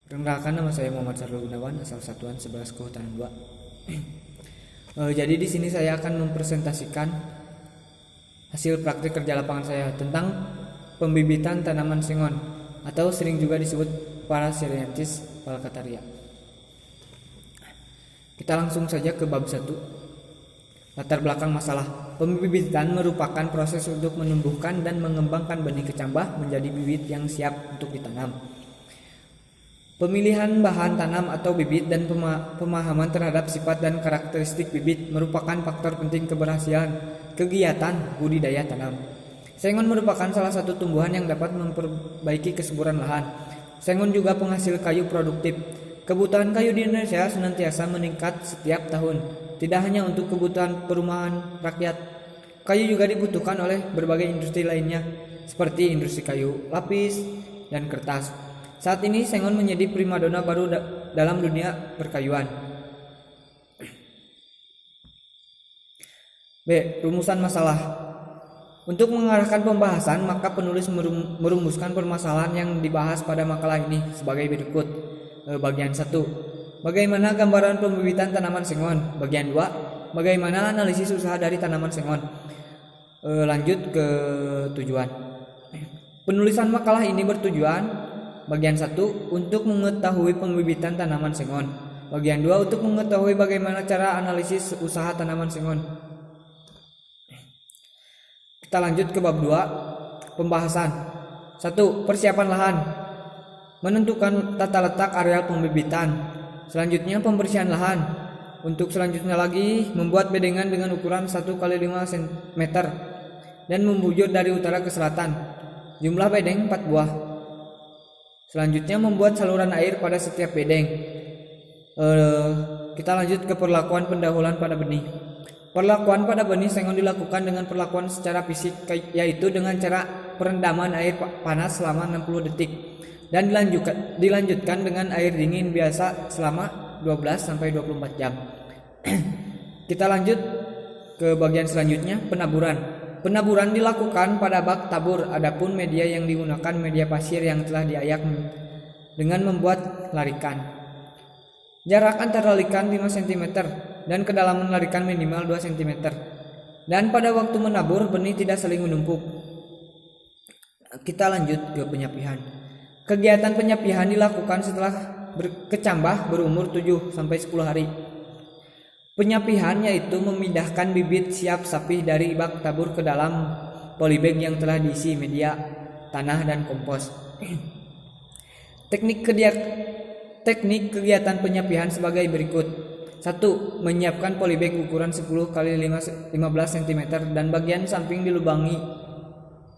Perkenalkan, nama saya Muhammad Sarul Gunawan, asal Satuan 11 Kehutanan 2. Jadi di sini saya akan mempresentasikan hasil praktik kerja lapangan saya tentang pembibitan tanaman sengon atau sering juga disebut Paracereanthus falcataria. Kita langsung saja ke bab 1. Latar belakang masalah. Pembibitan merupakan proses untuk menumbuhkan dan mengembangkan benih kecambah menjadi bibit yang siap untuk ditanam. Pemilihan bahan tanam atau bibit dan pemahaman terhadap sifat dan karakteristik bibit merupakan faktor penting keberhasilan kegiatan budidaya tanam. Sengon merupakan salah satu tumbuhan yang dapat memperbaiki kesuburan lahan. Sengon juga penghasil kayu produktif. Kebutuhan kayu di Indonesia senantiasa meningkat setiap tahun. Tidak hanya untuk kebutuhan perumahan rakyat, kayu juga dibutuhkan oleh berbagai industri lainnya, seperti industri kayu lapis dan kertas. Saat ini sengon menjadi primadona baru dalam dunia perkayuan. B. Rumusan masalah. Untuk mengarahkan pembahasan, maka penulis merumuskan permasalahan yang dibahas pada makalah ini sebagai berikut. Bagian 1. Bagaimana gambaran pembibitan tanaman sengon? Bagian 2. Bagaimana analisis usaha dari tanaman sengon? Lanjut ke tujuan. Penulisan makalah ini bertujuan: bagian 1 untuk mengetahui pembibitan tanaman sengon. Bagian 2 untuk mengetahui bagaimana cara analisis usaha tanaman sengon. Kita lanjut ke bab 2, pembahasan. 1. Persiapan lahan. Menentukan tata letak areal pembibitan. Selanjutnya pembersihan lahan. Untuk selanjutnya lagi membuat bedengan dengan ukuran 1 x 5 cm dan membujur dari utara ke selatan. Jumlah bedeng 4 buah. Selanjutnya membuat saluran air pada setiap bedeng. Kita lanjut ke perlakuan pendahuluan pada benih. Perlakuan pada benih sengon dilakukan dengan perlakuan secara fisik, yaitu dengan cara perendaman air panas selama 60 detik dan dilanjutkan dengan air dingin biasa selama 12-24 jam. Kita lanjut ke bagian selanjutnya, penaburan. Penaburan dilakukan pada bak tabur, adapun media yang digunakan media pasir yang telah diayak dengan membuat larikan. Jarak antara larikan 5 cm dan kedalaman larikan minimal 2 cm. Dan pada waktu menabur, benih tidak saling menumpuk. Kita lanjut ke penyapihan. Kegiatan penyapihan dilakukan setelah kecambah berumur 7-10 hari. Penyapihan yaitu memindahkan bibit siap sapih dari bak tabur ke dalam polybag yang telah diisi media tanah dan kompos. Teknik kegiatan penyapihan sebagai berikut. 1. Menyiapkan polybag ukuran 10 x 15 cm dan bagian samping dilubangi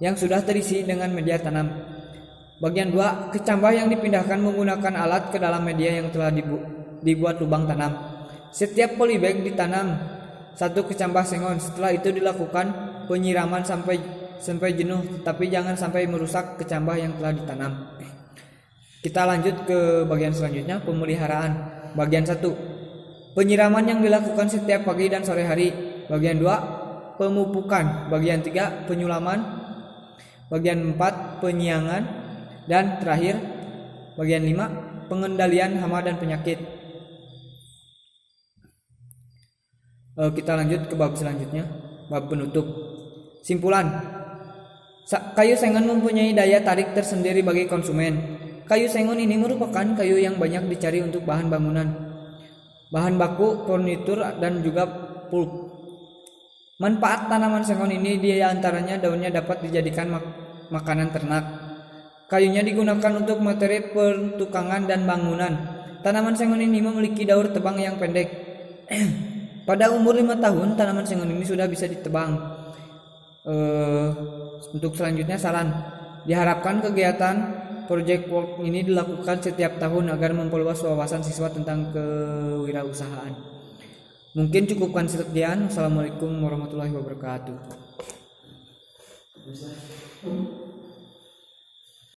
yang sudah terisi dengan media tanam. Bagian 2. Kecambah yang dipindahkan menggunakan alat ke dalam media yang telah dibuat lubang tanam. Setiap polybag ditanam 1 kecambah sengon. Setelah itu dilakukan penyiraman sampai jenuh, tapi jangan sampai merusak kecambah yang telah ditanam. Kita lanjut ke bagian selanjutnya, pemeliharaan. Bagian 1. Penyiraman yang dilakukan setiap pagi dan sore hari. Bagian 2. Pemupukan. Bagian 3. Penyulaman. Bagian 4. Penyiangan. Dan terakhir, bagian 5. Pengendalian hama dan penyakit. Kita lanjut ke bab selanjutnya, bab penutup. Simpulan. Kayu sengon mempunyai daya tarik tersendiri bagi konsumen. Kayu sengon ini merupakan kayu yang banyak dicari untuk bahan bangunan, bahan baku, furnitur, dan juga pulp. Manfaat tanaman sengon ini diantaranya daunnya dapat dijadikan makanan ternak. Kayunya digunakan untuk materi pertukangan dan bangunan. Tanaman sengon ini memiliki daur tebang yang pendek. Pada umur 5 tahun, tanaman sengon ini sudah bisa ditebang. Untuk selanjutnya, saran. Diharapkan kegiatan project work ini dilakukan setiap tahun agar memperluas wawasan siswa tentang kewirausahaan. Mungkin cukupkan sekian. Assalamualaikum warahmatullahi wabarakatuh.